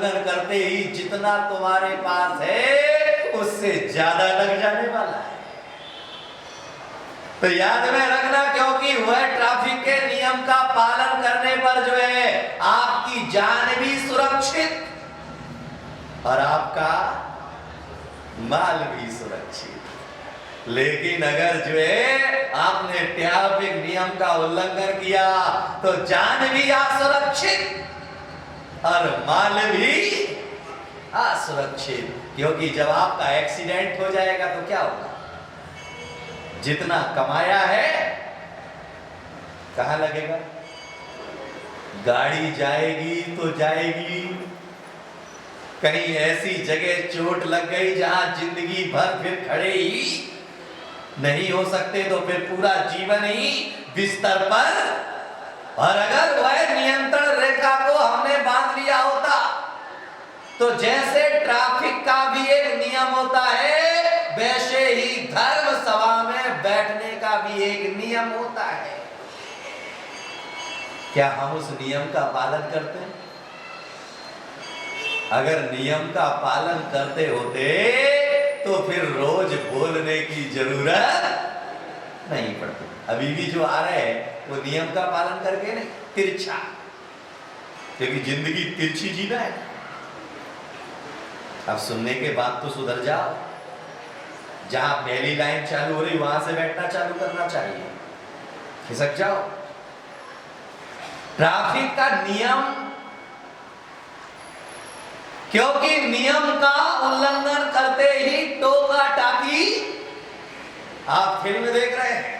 उल्लंघन करते ही जितना तुम्हारे पास है उससे ज्यादा लग जाने वाला है। तो याद में रखना, क्योंकि वह ट्रैफिक के नियम का पालन करने पर जो है आपकी जान भी सुरक्षित और आपका माल भी सुरक्षित। लेकिन अगर जो है आपने ट्रैफिक नियम का उल्लंघन किया तो जान भी असुरक्षित और माल भी असुरक्षित। क्योंकि जब आपका एक्सीडेंट हो जाएगा तो क्या होगा? जितना कमाया है कहां लगेगा? गाड़ी जाएगी तो जाएगी, कहीं ऐसी जगह चोट लग गई जहां जिंदगी भर फिर खड़े ही नहीं हो सकते तो फिर पूरा जीवन ही बिस्तर पर। और अगर वह नियंत्रण रेखा को हमने बांध लिया होता तो जैसे ट्रैफिक का भी एक नियम होता है वैसे ही धर्म सभा में बैठने का भी एक नियम होता है। क्या हम उस नियम का पालन करते हैं? अगर नियम का पालन करते होते तो फिर रोज बोलने की जरूरत नहीं पड़ती। अभी भी जो आ रहे हैं वो नियम का पालन करके नहीं, तिरछा, क्योंकि जिंदगी तिरछी जीना है। अब सुनने के बाद तो सुधर जाओ। जहां पहली लाइन चालू हो रही वहां से बैठना चालू करना चाहिए, खिसक जाओ। ट्रैफिक का नियम, क्योंकि नियम का उल्लंघन करते ही टोका टाकी। आप फिल्म देख रहे हैं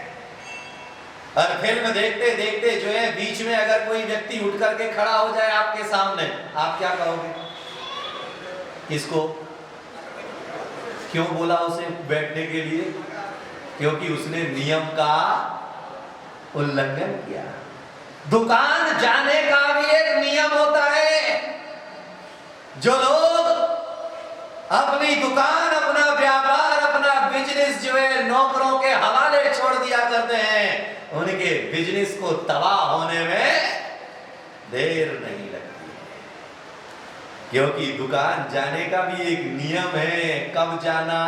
और फिल्म देखते देखते जो है बीच में अगर कोई व्यक्ति उठ करके खड़ा हो जाए आपके सामने, आप क्या कहोगे? किसको क्यों बोला उसे बैठने के लिए? क्योंकि उसने नियम का उल्लंघन किया। दुकान जाने का भी एक नियम होता है। जो लोग अपनी दुकान, अपना व्यापार, अपना बिजनेस जो है नौकरों के हवाले छोड़ दिया करते हैं, उनके बिजनेस को तबाह होने में देर नहीं लगती है। क्योंकि दुकान जाने का भी एक नियम है। कब जाना,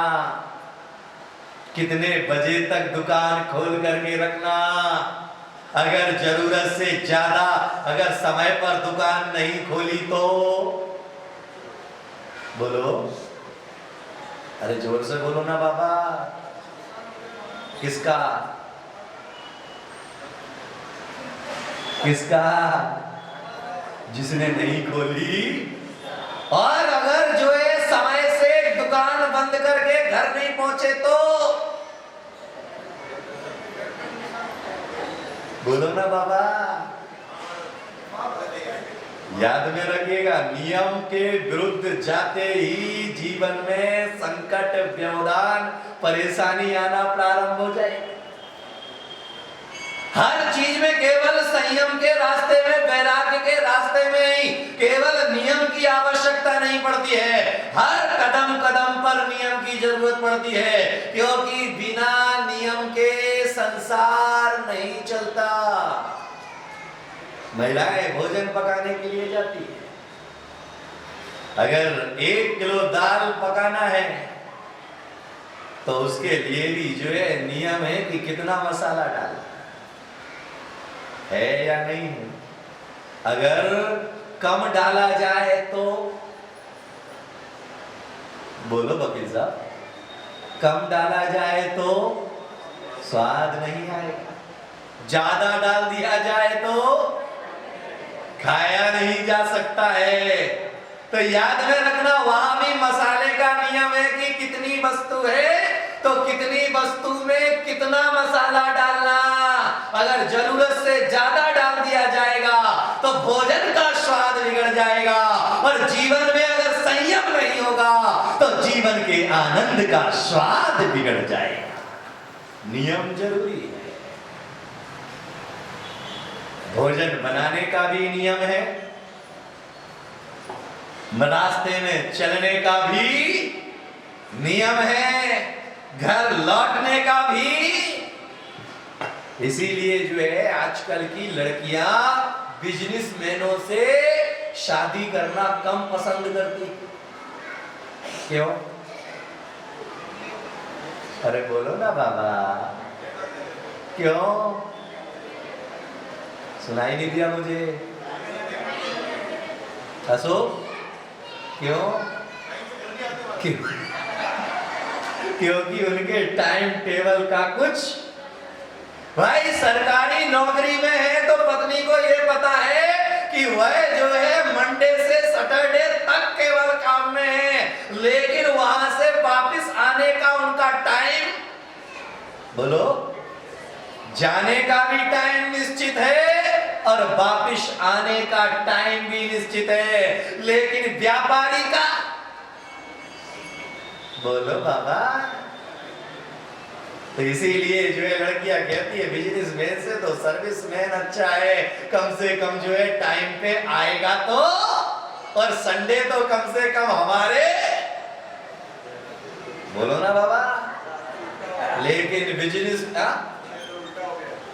कितने बजे तक दुकान खोल करके रखना। अगर जरूरत से ज्यादा अगर समय पर दुकान नहीं खोली तो बोलो, अरे जोर से बोलो ना बाबा। किसका किसका? जिसने नहीं खोली। और अगर जो है समय से दुकान बंद करके घर नहीं पहुंचे तो बोलो ना बाबा। याद में रखिएगा, नियम के विरुद्ध जाते ही जीवन में संकट, व्यवधान, परेशानी आना प्रारंभ हो जाएगी। हर चीज में केवल संयम के रास्ते में, वैराग्य के रास्ते में ही केवल नियम की आवश्यकता नहीं पड़ती है। हर कदम कदम पर नियम की जरूरत पड़ती है, क्योंकि बिना नियम के संसार नहीं चलता। महिलाएं भोजन पकाने के लिए जाती है। अगर 1 किलो दाल पकाना है तो उसके लिए भी जो है नियम है कि कितना मसाला डालना है या नहीं है। अगर कम डाला जाए तो बोलो वकील साहब, कम डाला जाए तो स्वाद नहीं आएगा। ज्यादा डाल दिया जाए तो खाया नहीं जा सकता है। तो याद में रखना, वहां भी मसाले का नियम है कि कितनी वस्तु है तो कितनी वस्तु में कितना मसाला डालना। अगर जरूरत से ज्यादा डाल दिया जाएगा तो भोजन का स्वाद बिगड़ जाएगा, और जीवन में अगर संयम नहीं होगा तो जीवन के आनंद का स्वाद बिगड़ जाएगा। नियम जरूरी है। भोजन बनाने का भी नियम है, रास्ते में चलने का भी नियम है, घर लौटने का भी। इसीलिए जो है आजकल की लड़कियां बिजनेसमैनों से शादी करना कम पसंद करती। क्यों? अरे बोलो ना बाबा, क्यों? सुनाई नहीं दिया मुझे। अशोक, क्यों? क्योंकि उनके टाइम टेबल का कुछ, भाई सरकारी नौकरी में है तो पत्नी को ये पता है कि वह जो है मंडे से सैटरडे तक केवल काम में है, लेकिन वहां से वापस आने का उनका टाइम, बोलो, जाने का भी टाइम निश्चित है और वापस आने का टाइम भी निश्चित है। लेकिन व्यापारी का, बोलो बाबा, तो इसीलिए जो है लड़कियां कहती है बिजनेसमैन से तो सर्विसमैन अच्छा है, कम से कम जो है टाइम पे आएगा तो, और संडे तो कम से कम हमारे, बोलो ना बाबा। लेकिन बिजनेस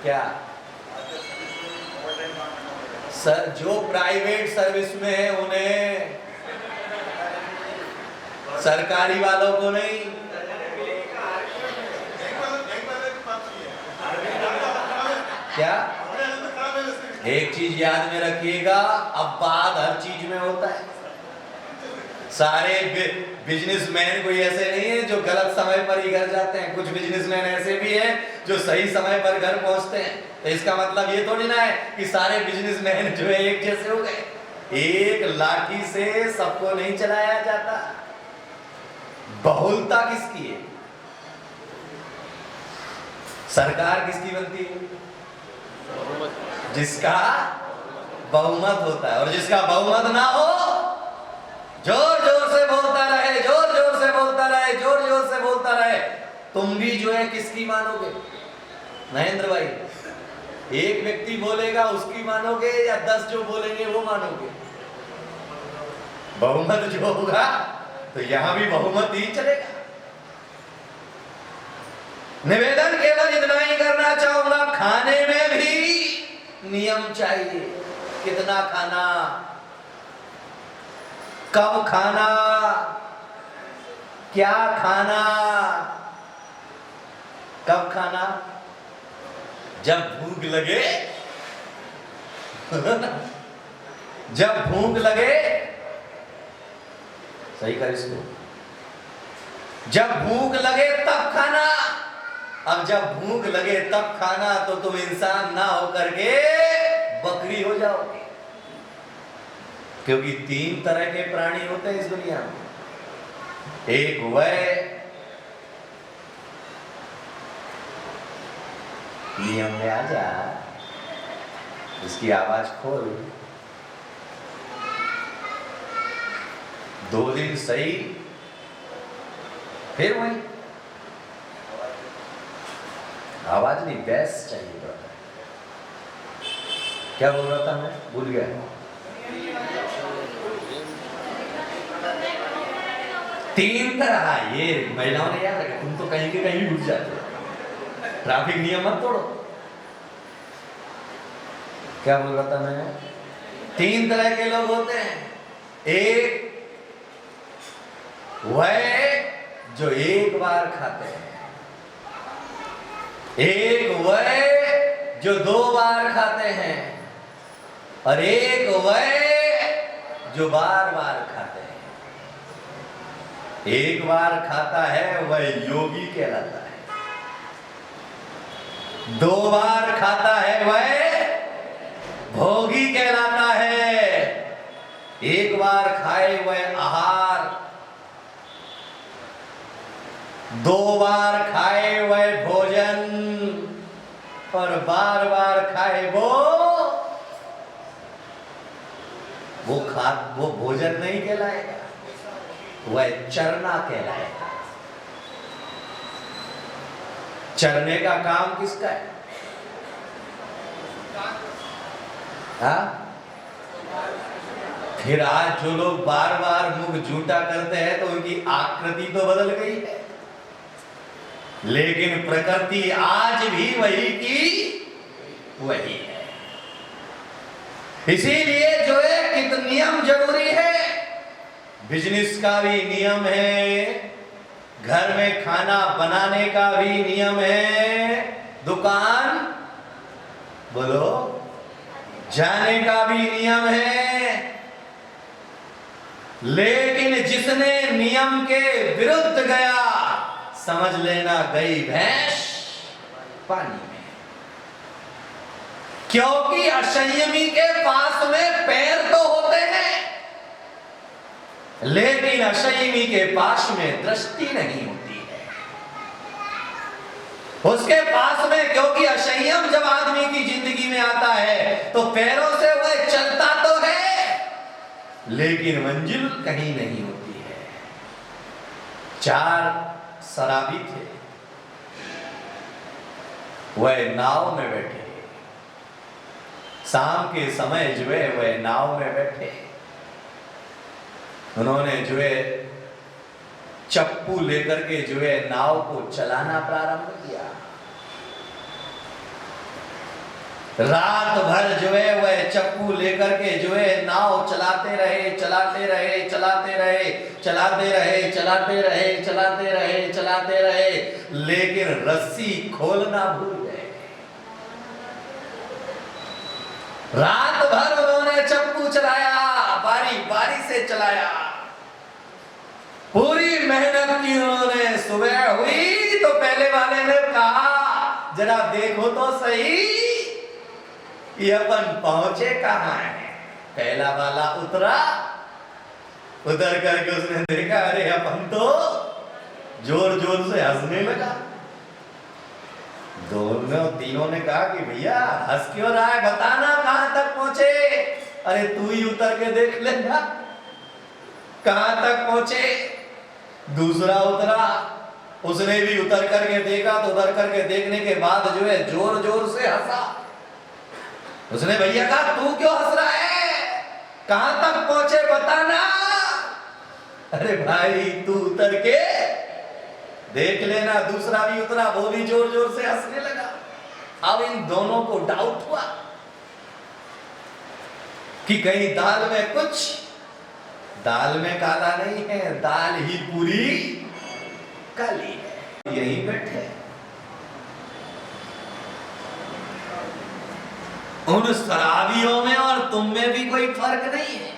क्या सर, जो प्राइवेट सर्विस में है उन्हें, सरकारी वालों को नहीं। क्या? एक चीज याद में रखिएगा, अपवाद हर चीज में होता है। सारे बिजनेसमैन कोई ऐसे नहीं है जो गलत समय पर ही घर जाते हैं। कुछ बिजनेसमैन ऐसे भी हैं जो सही समय पर घर पहुंचते हैं। तो इसका मतलब ये थोड़ी ना है कि सारे बिजनेसमैन जो है एक जैसे हो गए। एक लाठी से सबको नहीं चलाया जाता। बहुलता किसकी है? सरकार किसकी बनती है? जिसका बहुमत होता है। और जिसका बहुमत ना हो, जोर जोर से बोलता रहे, जोर जोर से बोलता रहे, जोर जोर से बोलता रहे, तुम भी जो है किसकी मानोगे? महेंद्र भाई, एक व्यक्ति बोलेगा उसकी मानोगे या 10 जो बोलेंगे वो मानोगे? बहुमत जो होगा तो यहां भी बहुमत ही चलेगा। निवेदन केवल इतना ही करना चाहूंगा, खाने में भी नियम चाहिए। कितना खाना, कब खाना, क्या खाना। कब खाना? जब भूख लगे जब भूख लगे, सही कर इसको, जब भूख लगे तब खाना। अब जब भूख लगे तब खाना तो तुम इंसान ना होकर के बकरी हो जाओगे। क्योंकि 3 तरह के प्राणी होते हैं इस दुनिया में। एक वह, नियम में आ जा, इसकी आवाज खोल। 2 दिन सही, फिर वही आवाज नहीं, बेस चाहिए। क्या बोल रहा था मैं, भूल गया। तीन तरह, ये महिलाओं ने याद रखा, तुम तो कहीं के कहीं भी घुस जाते हो। ट्रैफिक नियम मत तोड़ो। क्या बोल रहा था मैं? 3 तरह के लोग होते हैं। एक वह जो एक बार खाते हैं, एक वह जो 2 बार खाते हैं, और एक वह जो बार बार खाते हैं। एक बार खाता है वह योगी कहलाता है, 2 बार खाता है वह भोगी कहलाता है, एक बार खाए वह आहार, 2 बार खाए वह भोजन, और बार बार खाए वो भोजन नहीं कहलाएगा, वह चरना कहलाएगा। चरने का काम किसका है? फिर आज जो लोग बार बार मुख झूठा करते हैं तो उनकी आकृति तो बदल गई है, लेकिन प्रकृति आज भी वही की वही है। इसीलिए जो है नैतिक नियम जरूरी है। बिजनेस का भी नियम है, घर में खाना बनाने का भी नियम है, दुकान बोलो जाने का भी नियम है। लेकिन जिसने नियम के विरुद्ध गया, समझ लेना गई भैंस पानी में। क्योंकि असंयमी के पास में पैर तो होते हैं, लेकिन असंयमी के पास में दृष्टि नहीं होती है उसके पास में। क्योंकि असंयम जब आदमी की जिंदगी में आता है तो पैरों से वह चलता तो है, लेकिन मंजिल कहीं नहीं होती है। 4 शराबी थे, वह नाव में बैठे। शाम के समय जो है वह नाव में बैठे, उन्होंने जो है चप्पू लेकर के जो है नाव को चलाना प्रारंभ किया। रात भर जो है वह चप्पू लेकर के जो है नाव चलाते रहे, चलाते रहे, चलाते रहे, चलाते रहे, चलाते रहे, चलाते रहे, चलाते रहे, लेकिन रस्सी खोलना भूल गए। रात भर उन्होंने चप्पू चलाया, बारी बारी से चलाया, पूरी मेहनत की उन्होंने। सुबह हुई तो पहले वाले ने कहा जरा देखो तो सही ये अपन पहुंचे कहां है। पहला वाला उतरा, उतर करके उसने देखा अरे अपन तो जोर जोर से हंसने लगा। तीनों ने कहा कि भैया हंस क्यों रहा है, बताना कहां तक पहुंचे। अरे तू ही उतर के देख लेना कहां तक पहुंचे। दूसरा उतरा, उसने भी उतर करके देखा, तो उतर करके देखने के बाद जो है जोर जोर से हंसा। उसने भैया कहा तू क्यों हंस रहा है, कहां तक पहुंचे बताना। अरे भाई तू उतर के देख लेना। दूसरा भी उतरा, वो भी जोर जोर से हंसने लगा। अब इन दोनों को डाउट हुआ कि कहीं दाल में कुछ, दाल में काला नहीं है, दाल ही पूरी काली है। यहीं बैठे उन शराबियों में और तुम में भी कोई फर्क नहीं है,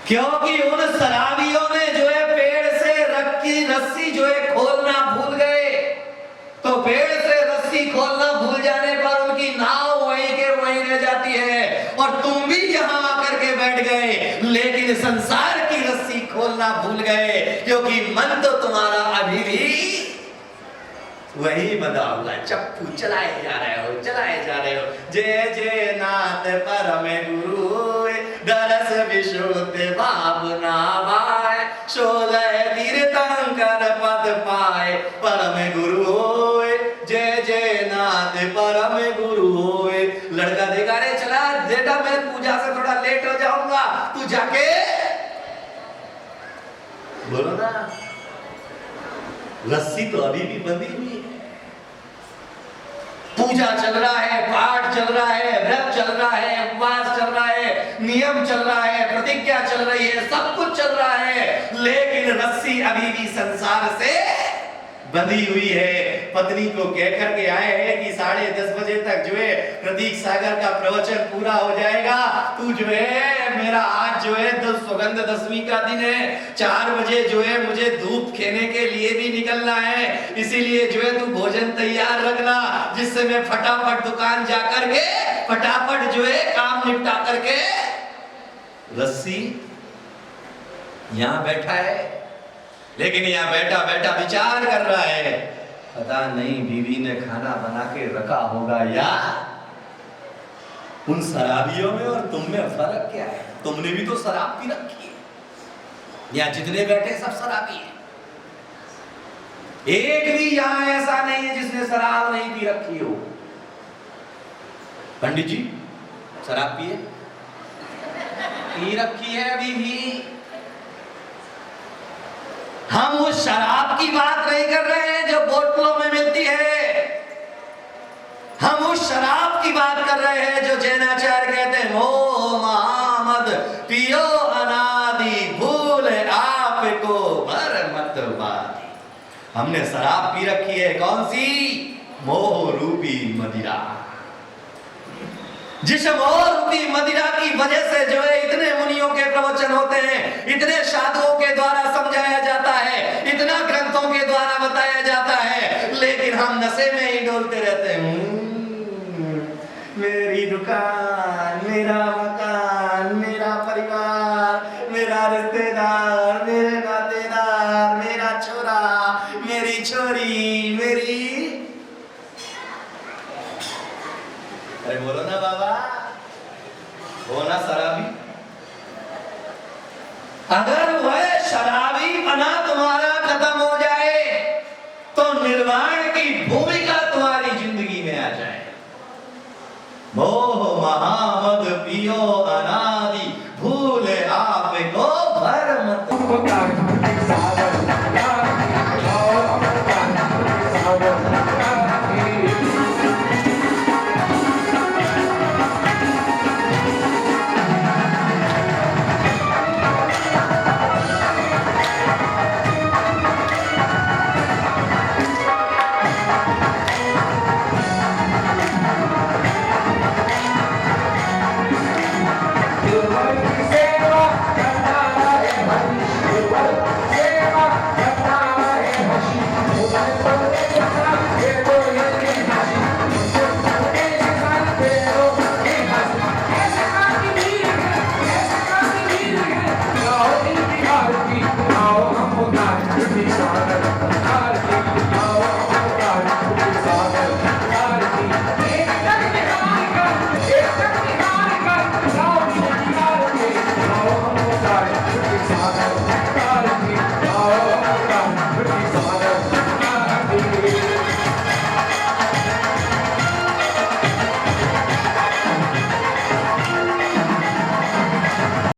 क्योंकि उन शराबियों ने जो है पेड़ से रखी रस्सी जो है खोलना भूल गए। तो पेड़ से रस्सी खोलना भूल जाने पर उनकी नाव वहीं के वहीं रह जाती है, और तुम भी यहां आकर के बैठ गए, लेकिन संसार की रस्सी खोलना भूल गए, क्योंकि मन तो तुम्हारा अभी भी वही बंधा हुआ। चप्पू चलाए जा रहे हो, चलाए जा रहे हो। जय जय नाथ परम गुरु, दरस विशुद्ध भावना भाई, 16 तीर्थंकर पद पाए परम गुरु होए। जय जय नाथ परम गुरु होए। लड़का देखा रे चला बेटा मैं पूजा से थोड़ा लेट हो जाऊंगा, तू जाके बोलो ना। रस्सी तो अभी भी बंधी हुई है। पूजा चल रहा है, पाठ चल रहा है, व्रत चल रहा है, उपवास चल रहा है, नियम चल रहा है, प्रतिज्ञा चल रही है, सब कुछ चल रहा है, लेकिन रस्सी अभी भी संसार से बंधी हुई है। पत्नी को कह करके आए हैं कि 10:30 बजे तक जो है प्रतीक सागर का प्रवचन पूरा हो जाएगा। तू जो है मेरा आज जो है सुगंध दशमी का दिन है, 4 बजे जो है मुझे धूप खेने के लिए भी निकलना है, इसीलिए जो है तू भोजन तैयार रखना, जिससे मैं फटाफट दुकान जाकर के फटाफट जो है काम निपटा करके। रस्सी यहां बैठा है, लेकिन यहां बैठा बैठा विचार कर रहा है, पता नहीं बीवी ने खाना बना के रखा होगा या। उन शराबियों में और तुम में फर्क क्या है? तुमने भी तो शराब पी रखी है, यहां जितने बैठे सब शराबी हैं। एक भी यहां ऐसा नहीं है जिसने शराब नहीं पी रखी हो। पंडित जी शराब पिए? पी रखी है अभी भी। हम उस शराब की बात नहीं कर रहे हैं जो बोतलों में मिलती है, हम हम उस शराब की बात कर रहे हैं जो जैनाचार्य कहते हैं मोह महामद पियो अनादि भूल आपको भर मत बाधी। हमने शराब पी रखी है, कौन सी? मोह रूपी मदिरा। जिस मोह रूपी मदिरा की वजह से जो है इतने मुनियों के प्रवचन होते हैं, इतने साधुओं के द्वारा समझाया जाता है, इतना ग्रंथों के द्वारा बताया जाता है, लेकिन हम नशे में ही डोलते रहते हैं। मेरी दुकान, मेरा मकान, मेरा परिवार, मेरा रिश्तेदार, मेरे नातेदार, मेरा छोरा, मेरी छोरी, मेरी, अरे बोलो ना बाबा, हो ना शराबी। अगर वह शराबी बना तुम्हारा खत्म हो जाए तो निर्वाण की भूमिका तुम्हारी जिंदगी में आ जाए। मोह महामद पियो अनादि भूल आपको भर मत। Sewa